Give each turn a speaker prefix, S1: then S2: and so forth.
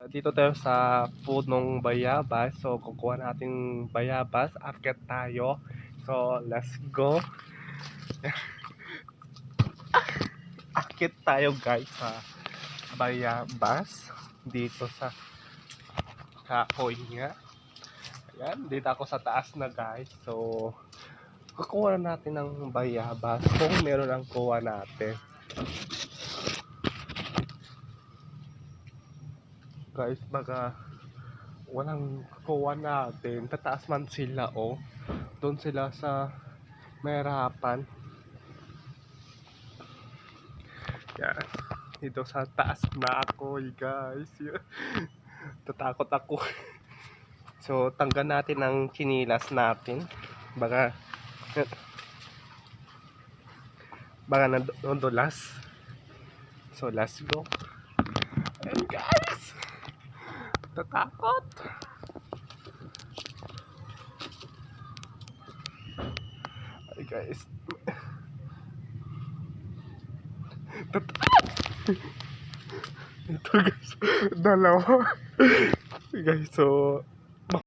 S1: Dito tayo sa punong bayabas. So, kukuha natin bayabas. Akyat tayo. So, let's go. Akyat tayo guys sa bayabas. Dito sa kahoy nga. Ayan, dito ako sa taas na guys. So, kukuha natin ng bayabas kung meron ang kuha natin. Guys, baka walang kuha natin. Tataas man sila oh. Doon sila sa may harapan. Yan. Dito sa taas na ako guys. Tatakot ako. So, tanggal natin ang chinilas natin. Baka nandulas. So, let's go. Ayan guys. Tatakot. Ay guys. Ito guys. Dalawa. Guys, so